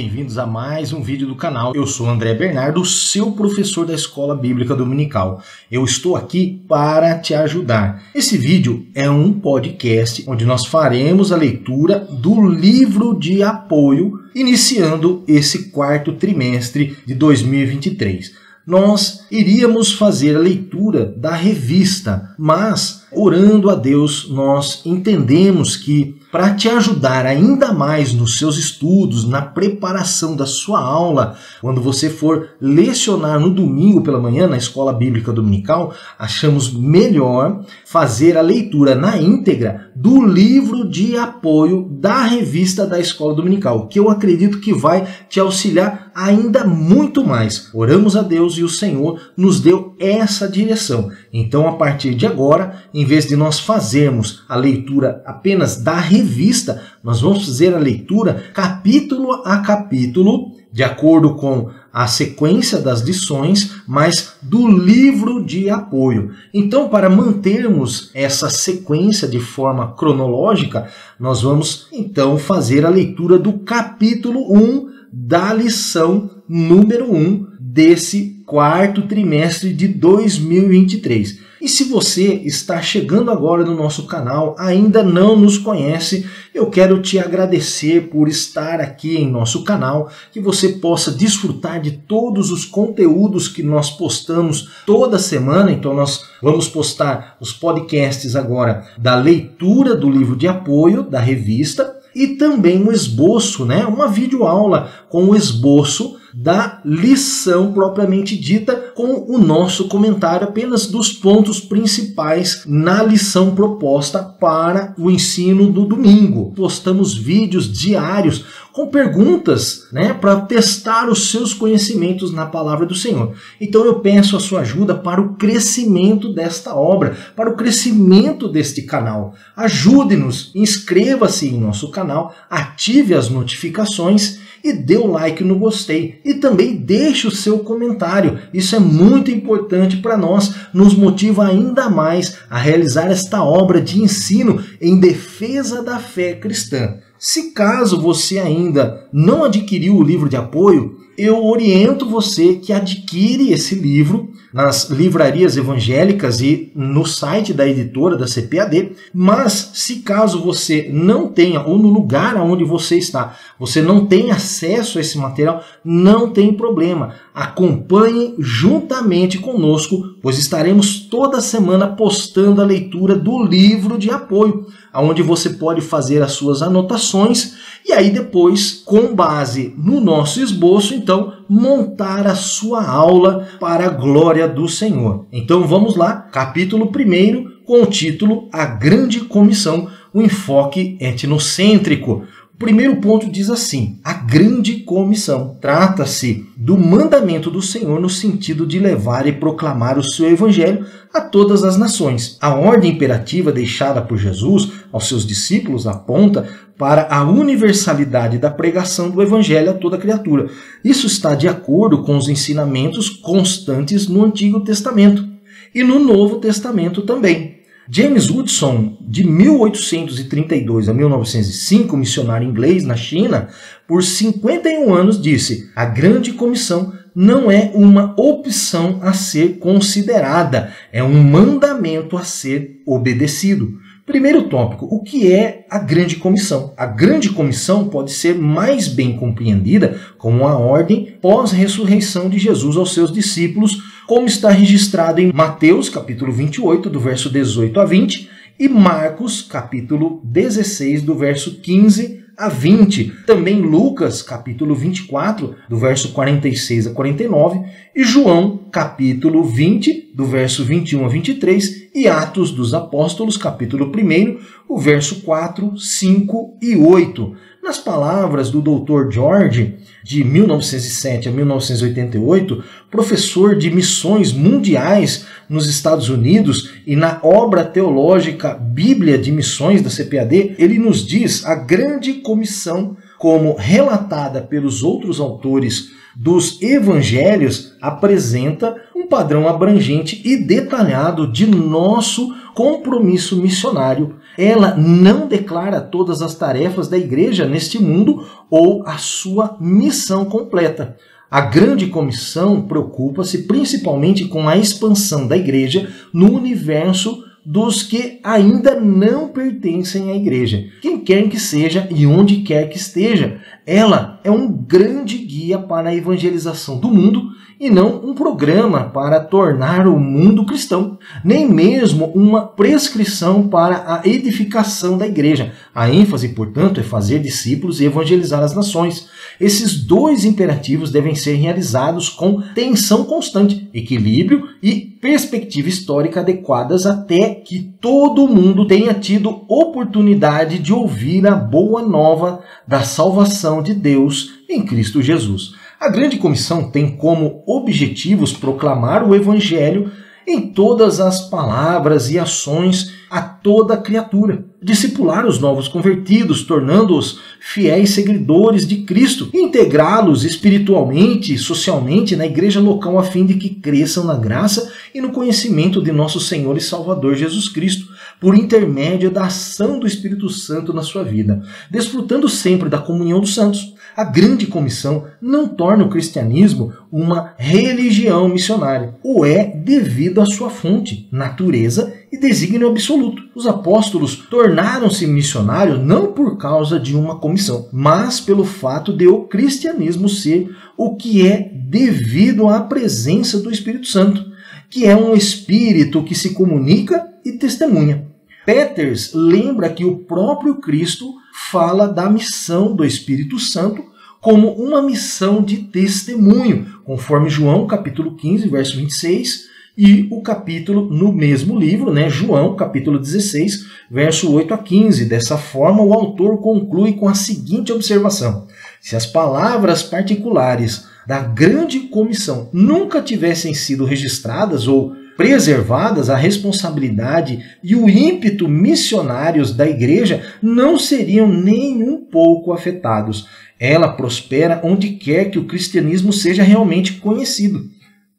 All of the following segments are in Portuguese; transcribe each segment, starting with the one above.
bem-vindos a mais um vídeo do canal. Eu sou André Bernardo, seu professor da Escola Bíblica Dominical. Eu estou aqui para te ajudar. Esse vídeo é um podcast onde nós faremos a leitura do livro de apoio, iniciando esse quarto trimestre de 2023. Nós iríamos fazer a leitura da revista, mas orando a Deus, nós entendemos que para te ajudar ainda mais nos seus estudos, na preparação da sua aula, quando você for lecionar no domingo pela manhã na Escola Bíblica Dominical, achamos melhor fazer a leitura na íntegra do livro de apoio da revista da Escola Dominical, que eu acredito que vai te auxiliar ainda muito mais. Oramos a Deus e o Senhor nos deu essa direção. Então, a partir de agora, em vez de nós fazermos a leitura apenas da revista, nós vamos fazer a leitura capítulo a capítulo, de acordo com a sequência das lições, mas do livro de apoio. Então, para mantermos essa sequência de forma cronológica, nós vamos então fazer a leitura do capítulo 1 da lição número 1 desse quarto trimestre de 2023. E se você está chegando agora no nosso canal, ainda não nos conhece, eu quero te agradecer por estar aqui em nosso canal, que você possa desfrutar de todos os conteúdos que nós postamos toda semana. Então nós vamos postar os podcasts agora da leitura do livro de apoio da revista e também um esboço, uma videoaula com o esboço da lição propriamente dita, com o nosso comentário apenas dos pontos principais na lição proposta para o ensino do domingo. Postamos vídeos diários com perguntas, para testar os seus conhecimentos na palavra do Senhor. Então eu peço a sua ajuda para o crescimento desta obra, para o crescimento deste canal. Ajude-nos, inscreva-se em nosso canal, ative as notificações e dê o like no gostei. E também deixe o seu comentário. Isso é muito importante para nós, nos motiva ainda mais a realizar esta obra de ensino em defesa da fé cristã. Se caso você ainda não adquiriu o livro de apoio, eu oriento você que adquire esse livro nas livrarias evangélicas e no site da editora da CPAD, mas se caso você não tenha, ou no lugar onde você está, você não tem acesso a esse material, não tem problema. Acompanhe juntamente conosco, pois estaremos toda semana postando a leitura do livro de apoio, onde você pode fazer as suas anotações e aí depois, com base no nosso esboço, então, montar a sua aula para a glória do Senhor. Então vamos lá, capítulo 1, com o título A Grande Comissão, o enfoque etnocêntrico. O primeiro ponto diz assim: a grande comissão. Trata-se do mandamento do Senhor no sentido de levar e proclamar o seu evangelho a todas as nações. A ordem imperativa deixada por Jesus aos seus discípulos aponta para a universalidade da pregação do evangelho a toda criatura. Isso está de acordo com os ensinamentos constantes no Antigo Testamento e no Novo Testamento também. James Woodson, de 1832 a 1905, missionário inglês na China, por 51 anos disse: a grande comissão não é uma opção a ser considerada, é um mandamento a ser obedecido. Primeiro tópico, o que é a grande comissão? A grande comissão pode ser mais bem compreendida como uma ordem pós-ressurreição de Jesus aos seus discípulos, como está registrado em Mateus, capítulo 28, do verso 18 a 20, e Marcos, capítulo 16, do verso 15 a 20. Também Lucas, capítulo 24, do verso 46 a 49, e João, capítulo 20, do verso 21 a 23, e Atos dos Apóstolos, capítulo 1, o verso 4, 5 e 8. Nas palavras do Dr. George, de 1907 a 1988, professor de missões mundiais nos Estados Unidos e na obra teológica Bíblia de Missões da CPAD, ele nos diz: a grande comissão, como relatada pelos outros autores dos evangelhos, apresenta um padrão abrangente e detalhado de nosso compromisso missionário ela não declara todas as tarefas da igreja neste mundo ou a sua missão completa. A grande comissão preocupa-se principalmente com a expansão da igreja no universo dos que ainda não pertencem à igreja. Quem quer que seja e onde quer que esteja, ela é um grande guia para a evangelização do mundo e não um programa para tornar o mundo cristão, nem mesmo uma prescrição para a edificação da igreja. A ênfase, portanto, é fazer discípulos e evangelizar as nações. Esses dois imperativos devem ser realizados com tensão constante, equilíbrio e perspectiva histórica adequadas até que todo mundo tenha tido oportunidade de ouvir a boa nova da salvação de Deus em Cristo Jesus. A grande comissão tem como objetivos proclamar o evangelho em todas as palavras e ações a toda criatura, discipular os novos convertidos, tornando-os fiéis seguidores de Cristo, e integrá-los espiritualmente e socialmente na igreja local a fim de que cresçam na graça e no conhecimento de nosso Senhor e Salvador Jesus Cristo, por intermédio da ação do Espírito Santo na sua vida, desfrutando sempre da comunhão dos santos. A grande comissão não torna o cristianismo uma religião missionária, ou é devido à sua fonte, natureza e desígnio absoluto. Os apóstolos tornaram-se missionários não por causa de uma comissão, mas pelo fato de o cristianismo ser o que é devido à presença do Espírito Santo, que é um espírito que se comunica e testemunha. Peters lembra que o próprio Cristo fala da missão do Espírito Santo como uma missão de testemunho, conforme João capítulo 15, verso 26, e o capítulo no mesmo livro, João capítulo 16, verso 8 a 15. Dessa forma, o autor conclui com a seguinte observação: se as palavras particulares da grande comissão nunca tivessem sido registradas ou preservadas, a responsabilidade e o ímpeto missionários da igreja não seriam nem um pouco afetados. Ela prospera onde quer que o cristianismo seja realmente conhecido,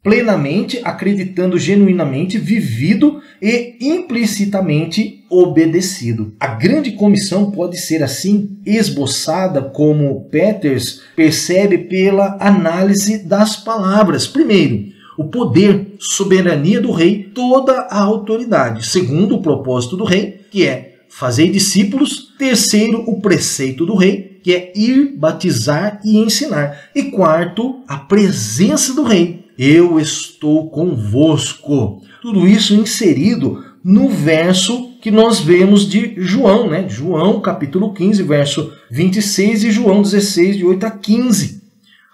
plenamente acreditando, genuinamente vivido e implicitamente obedecido. A grande comissão pode ser assim esboçada, como Peters percebe pela análise das palavras. Primeiro, o poder, soberania do rei, toda a autoridade. Segundo, o propósito do rei, que é fazer discípulos. Terceiro, o preceito do rei, que é ir, batizar e ensinar. E quarto, a presença do rei. Eu estou convosco. Tudo isso inserido no verso que nós vemos de João, João capítulo 15, verso 26 e João 16, de 8 a 15.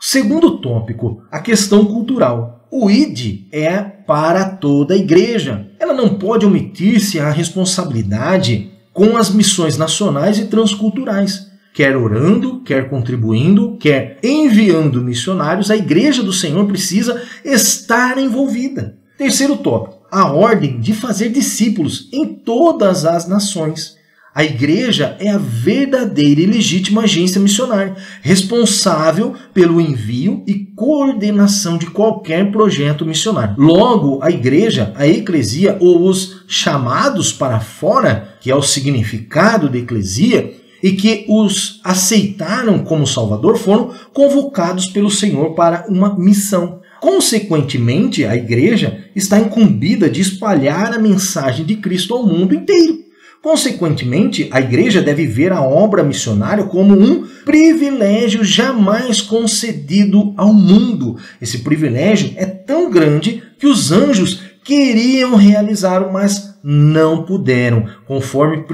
Segundo tópico, a questão cultural. O ID é para toda a igreja. Ela não pode omitir-se à responsabilidade com as missões nacionais e transculturais. Quer orando, quer contribuindo, quer enviando missionários, a igreja do Senhor precisa estar envolvida. Terceiro tópico, a ordem de fazer discípulos em todas as nações. A igreja é a verdadeira e legítima agência missionária, responsável pelo envio e coordenação de qualquer projeto missionário. Logo, a igreja, a eclesia ou os chamados para fora, que é o significado de eclesia, e que os aceitaram como Salvador, foram convocados pelo Senhor para uma missão. Consequentemente, a igreja está incumbida de espalhar a mensagem de Cristo ao mundo inteiro. Consequentemente, a igreja deve ver a obra missionária como um privilégio jamais concedido ao mundo. Esse privilégio é tão grande que os anjos queriam realizá-lo, mas não puderam, conforme 1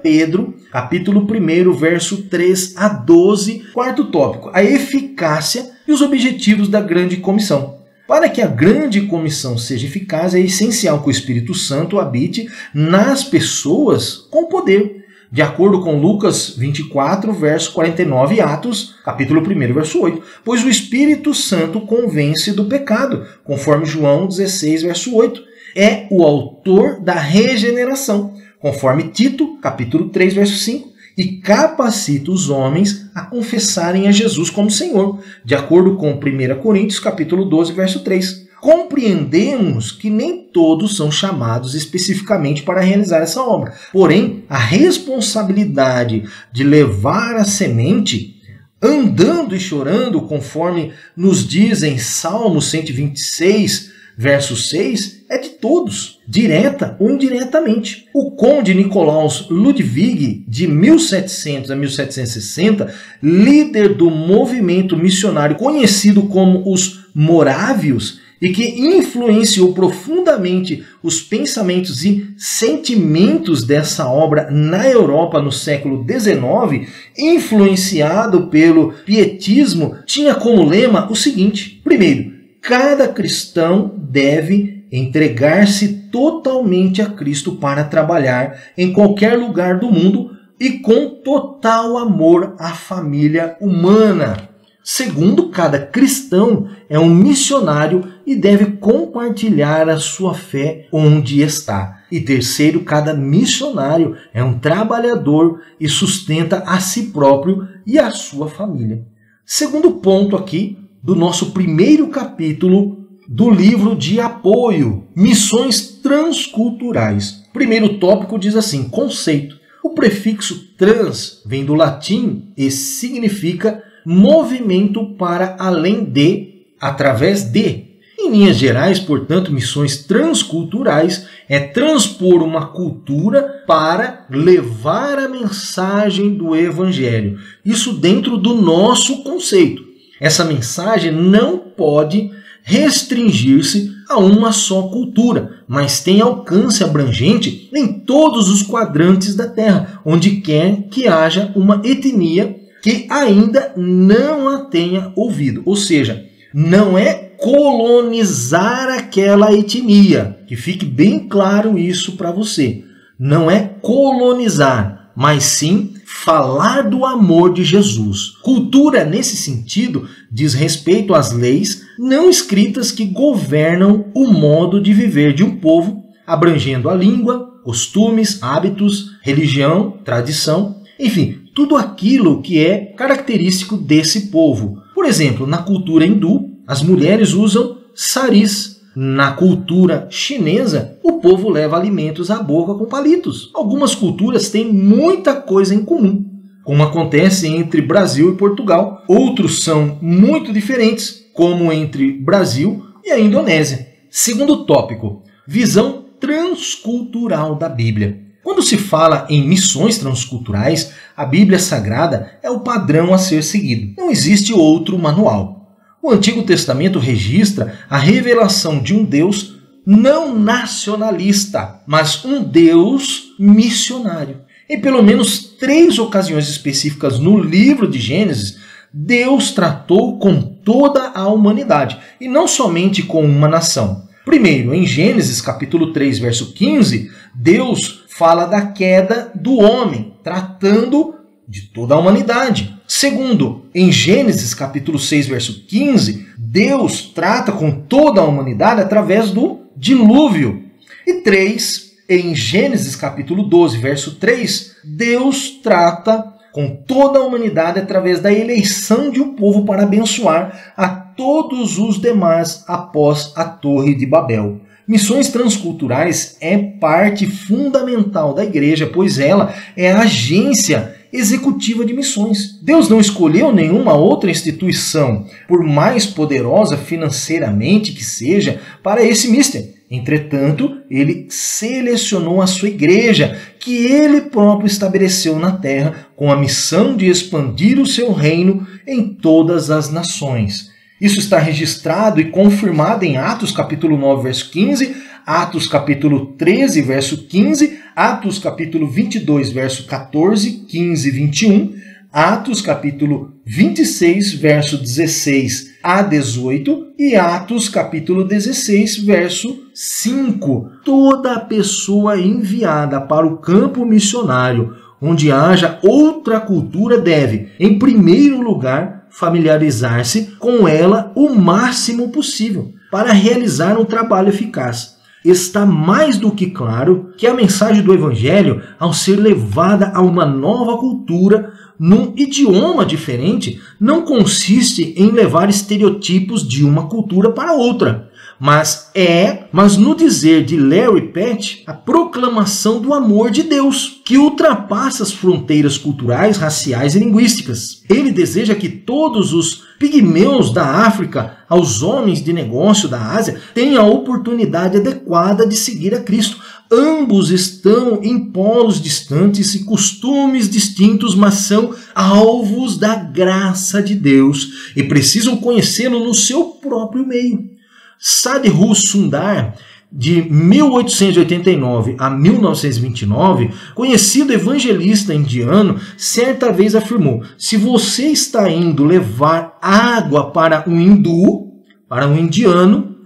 Pedro, capítulo 1, verso 3 a 12, quarto tópico, a eficácia e os objetivos da grande comissão. Para que a grande comissão seja eficaz, é essencial que o Espírito Santo habite nas pessoas com poder, de acordo com Lucas 24, verso 49 e Atos, capítulo 1, verso 8. Pois o Espírito Santo convence do pecado, conforme João 16, verso 8. É o autor da regeneração, conforme Tito, capítulo 3, verso 5. E capacita os homens a confessarem a Jesus como Senhor, de acordo com 1 Coríntios, capítulo 12, verso 3. compreendemos que nem todos são chamados especificamente para realizar essa obra. Porém, a responsabilidade de levar a semente, andando e chorando, conforme nos dizem Salmo 126, verso 6, é de todos, direta ou indiretamente. O conde Nicolaus Ludwig, de 1700 a 1760, líder do movimento missionário conhecido como os Morávios, e que influenciou profundamente os pensamentos e sentimentos dessa obra na Europa no século XIX, influenciado pelo pietismo, tinha como lema o seguinte: primeiro, cada cristão deve entregar-se totalmente a Cristo para trabalhar em qualquer lugar do mundo e com total amor à família humana. Segundo, cada cristão é um missionário e deve compartilhar a sua fé onde está. E terceiro, cada missionário é um trabalhador e sustenta a si próprio e a sua família. Segundo ponto aqui do nosso primeiro capítulo do livro de apoio, Missões Transculturais. Primeiro tópico diz assim, conceito. O prefixo trans vem do latim e significa movimento para além de, através de. Em linhas gerais, portanto, missões transculturais é transpor uma cultura para levar a mensagem do Evangelho. Isso dentro do nosso conceito. Essa mensagem não pode restringir-se a uma só cultura, mas tem alcance abrangente em todos os quadrantes da Terra, onde quer que haja uma etnia que ainda não a tenha ouvido. Ou seja, não é colonizar aquela etnia, que fique bem claro isso para você. Não é colonizar, mas sim falar do amor de Jesus. Cultura, nesse sentido, diz respeito às leis não escritas que governam o modo de viver de um povo, abrangendo a língua, costumes, hábitos, religião, tradição, enfim, tudo aquilo que é característico desse povo. Por exemplo, na cultura hindu, as mulheres usam saris. Na cultura chinesa, o povo leva alimentos à boca com palitos. Algumas culturas têm muita coisa em comum, como acontece entre Brasil e Portugal. Outros são muito diferentes, como entre Brasil e a Indonésia. Segundo tópico, visão transcultural da Bíblia. Quando se fala em missões transculturais, a Bíblia Sagrada é o padrão a ser seguido. Não existe outro manual. O Antigo Testamento registra a revelação de um Deus não nacionalista, mas um Deus missionário. Em pelo menos 3 ocasiões específicas no livro de Gênesis, Deus tratou com toda a humanidade, e não somente com uma nação. Primeiro, em Gênesis capítulo 3, verso 15, Deus fala da queda do homem, tratando de toda a humanidade. Segundo, em Gênesis capítulo 6, verso 15, Deus trata com toda a humanidade através do dilúvio. E 3, em Gênesis capítulo 12, verso 3, Deus trata com toda a humanidade através da eleição de um povo para abençoar a todos os demais após a Torre de Babel. Missões transculturais é parte fundamental da igreja, pois ela é a agência executiva de missões. Deus não escolheu nenhuma outra instituição, por mais poderosa financeiramente que seja, para esse mister. Entretanto, ele selecionou a sua igreja, que ele próprio estabeleceu na terra, com a missão de expandir o seu reino em todas as nações. Isso está registrado e confirmado em Atos capítulo 9, verso 15, Atos capítulo 13, verso 15, Atos capítulo 22, verso 14, 15 e 21, Atos capítulo 26, verso 16 a 18 e Atos capítulo 16, verso 5. Toda pessoa enviada para o campo missionário, onde haja outra cultura, deve, em primeiro lugar, familiarizar-se com ela o máximo possível para realizar um trabalho eficaz. Está mais do que claro que a mensagem do Evangelho, ao ser levada a uma nova cultura, num idioma diferente, não consiste em levar estereotipos de uma cultura para outra, mas no dizer de Larry Page, a proclamação do amor de Deus, que ultrapassa as fronteiras culturais, raciais e linguísticas. Ele deseja que todos os pigmeus da África, aos homens de negócio da Ásia, tenham a oportunidade adequada de seguir a Cristo. Ambos estão em polos distantes e costumes distintos, mas são alvos da graça de Deus e precisam conhecê-lo no seu próprio meio. Sadhguru Sundar, de 1889 a 1929, conhecido evangelista indiano, certa vez afirmou: se você está indo levar água para um hindu, para um indiano,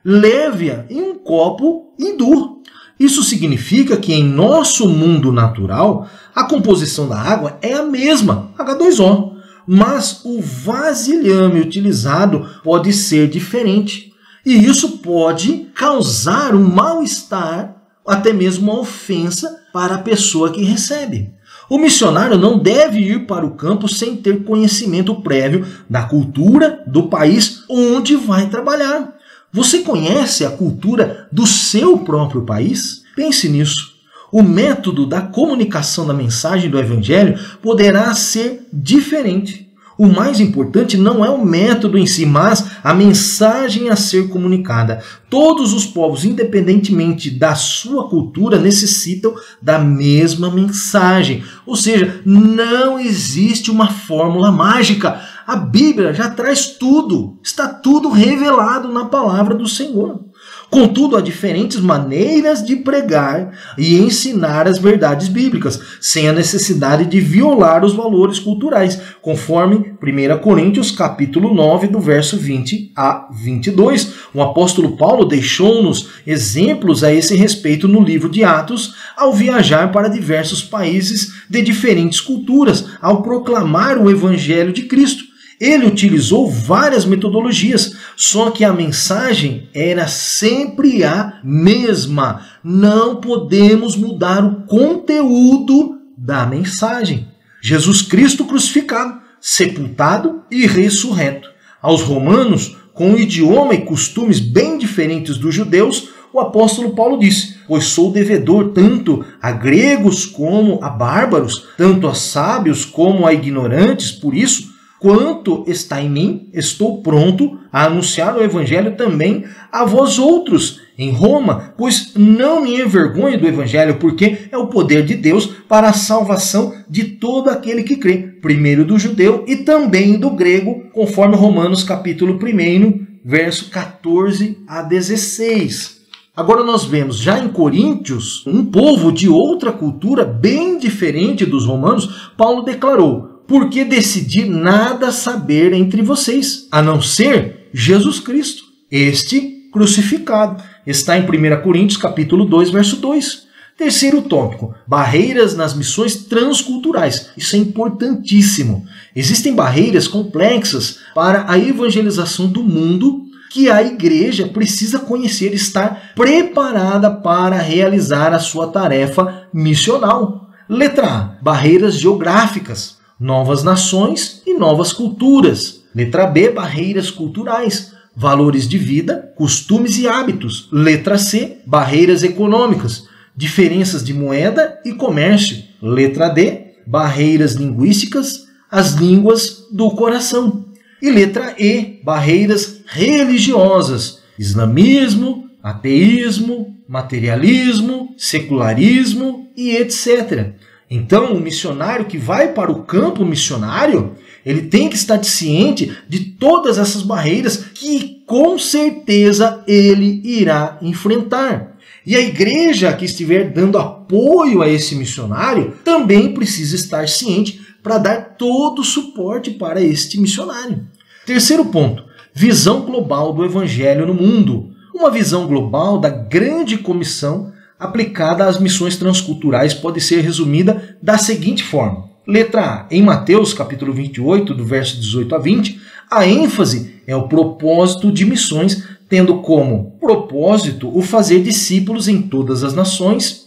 leve-a em um copo hindu. Isso significa que em nosso mundo natural, a composição da água é a mesma, H2O, mas o vasilhame utilizado pode ser diferente. E isso pode causar um mal-estar, até mesmo uma ofensa para a pessoa que recebe. O missionário não deve ir para o campo sem ter conhecimento prévio da cultura do país onde vai trabalhar. Você conhece a cultura do seu próprio país? Pense nisso. O método da comunicação da mensagem do Evangelho poderá ser diferente. O mais importante não é o método em si, mas a mensagem a ser comunicada. Todos os povos, independentemente da sua cultura, necessitam da mesma mensagem. Ou seja, não existe uma fórmula mágica. A Bíblia já traz tudo. Está tudo revelado na palavra do Senhor. Contudo, há diferentes maneiras de pregar e ensinar as verdades bíblicas, sem a necessidade de violar os valores culturais, conforme 1 Coríntios capítulo 9, do verso 20 a 22. O apóstolo Paulo deixou-nos exemplos a esse respeito no livro de Atos, ao viajar para diversos países de diferentes culturas, ao proclamar o Evangelho de Cristo. Ele utilizou várias metodologias, só que a mensagem era sempre a mesma. Não podemos mudar o conteúdo da mensagem. Jesus Cristo crucificado, sepultado e ressurreto. Aos romanos, com um idioma e costumes bem diferentes dos judeus, o apóstolo Paulo disse: pois sou devedor tanto a gregos como a bárbaros, tanto a sábios como a ignorantes, por isso, quanto está em mim, estou pronto a anunciar o Evangelho também a vós outros em Roma, pois não me envergonho do Evangelho, porque é o poder de Deus para a salvação de todo aquele que crê, primeiro do judeu e também do grego, conforme Romanos capítulo 1, verso 14 a 16. Agora nós vemos já em Coríntios, um povo de outra cultura bem diferente dos romanos. Paulo declarou: porque decidi nada saber entre vocês, a não ser Jesus Cristo, este crucificado. Está em 1 Coríntios capítulo 2, verso 2. Terceiro tópico, barreiras nas missões transculturais. Isso é importantíssimo. Existem barreiras complexas para a evangelização do mundo que a igreja precisa conhecer e estar preparada para realizar a sua tarefa missional. Letra A, barreiras geográficas. Novas nações e novas culturas. Letra B, barreiras culturais, valores de vida, costumes e hábitos. Letra C, barreiras econômicas, diferenças de moeda e comércio. Letra D, barreiras linguísticas, as línguas do coração. E letra E, barreiras religiosas, islamismo, ateísmo, materialismo, secularismo e etc. Então, o missionário que vai para o campo missionário, ele tem que estar ciente de todas essas barreiras que, com certeza, ele irá enfrentar. E a igreja que estiver dando apoio a esse missionário também precisa estar ciente para dar todo o suporte para este missionário. Terceiro ponto, visão global do evangelho no mundo. Uma visão global da grande comissão aplicada às missões transculturais pode ser resumida da seguinte forma. Letra A. Em Mateus, capítulo 28, do verso 18 a 20, a ênfase é o propósito de missões, tendo como propósito o fazer discípulos em todas as nações,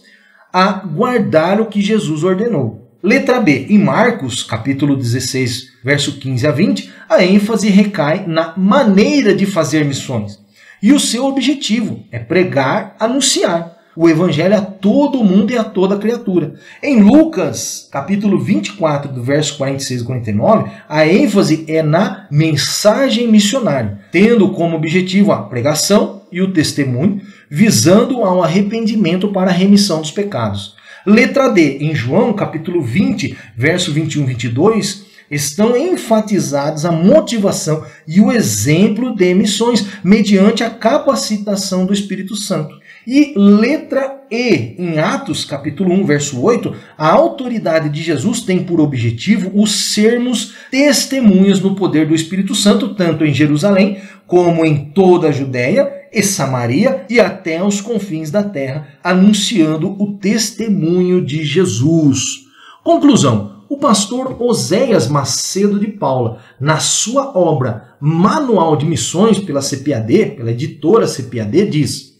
a guardar o que Jesus ordenou. Letra B. Em Marcos, capítulo 16, verso 15 a 20, a ênfase recai na maneira de fazer missões. E o seu objetivo é pregar, anunciar o evangelho a todo mundo e a toda criatura. Em Lucas, capítulo 24, do verso 46 e 49, a ênfase é na mensagem missionária, tendo como objetivo a pregação e o testemunho, visando ao arrependimento para a remissão dos pecados. Letra D, em João, capítulo 20, verso 21 e 22, estão enfatizados a motivação e o exemplo de missões mediante a capacitação do Espírito Santo. E letra E, em Atos, capítulo 1, verso 8, a autoridade de Jesus tem por objetivo o sermos testemunhas no poder do Espírito Santo, tanto em Jerusalém como em toda a Judéia e Samaria e até aos confins da terra, anunciando o testemunho de Jesus. Conclusão. O pastor Oséias Macedo de Paula, na sua obra Manual de Missões pela CPAD, pela editora CPAD, diz: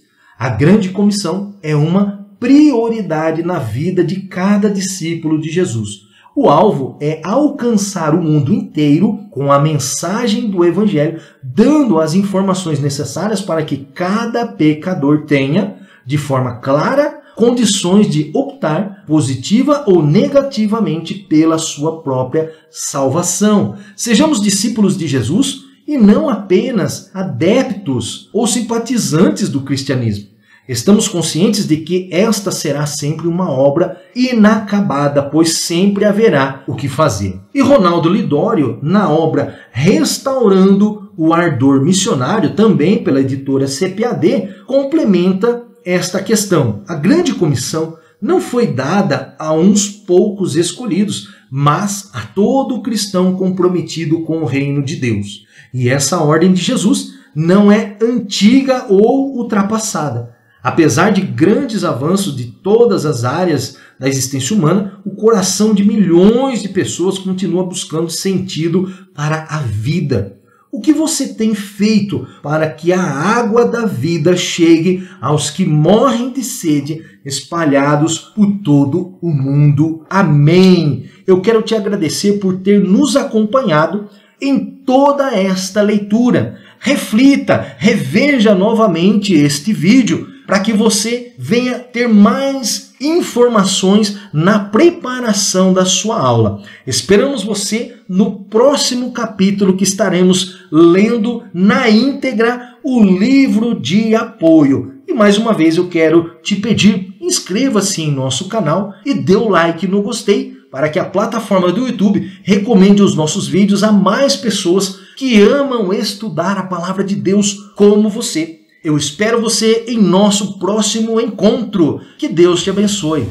a grande comissão é uma prioridade na vida de cada discípulo de Jesus. O alvo é alcançar o mundo inteiro com a mensagem do Evangelho, dando as informações necessárias para que cada pecador tenha, de forma clara, condições de optar positiva ou negativamente pela sua própria salvação. Sejamos discípulos de Jesus e não apenas adeptos ou simpatizantes do cristianismo. Estamos conscientes de que esta será sempre uma obra inacabada, pois sempre haverá o que fazer. E Ronaldo Lidório, na obra Restaurando o Ardor Missionário, também pela editora CPAD, complementa esta questão. A grande comissão não foi dada a uns poucos escolhidos, mas a todo cristão comprometido com o reino de Deus. E essa ordem de Jesus não é antiga ou ultrapassada. Apesar de grandes avanços de todas as áreas da existência humana, o coração de milhões de pessoas continua buscando sentido para a vida. O que você tem feito para que a água da vida chegue aos que morrem de sede, espalhados por todo o mundo? Amém. Eu quero te agradecer por ter nos acompanhado em toda esta leitura. Reflita, reveja novamente este vídeo para que você venha ter mais informações na preparação da sua aula. Esperamos você no próximo capítulo, que estaremos lendo na íntegra o livro de apoio. E mais uma vez eu quero te pedir, inscreva-se em nosso canal e dê o like no gostei, para que a plataforma do YouTube recomende os nossos vídeos a mais pessoas que amam estudar a palavra de Deus como você. Eu espero você em nosso próximo encontro. Que Deus te abençoe.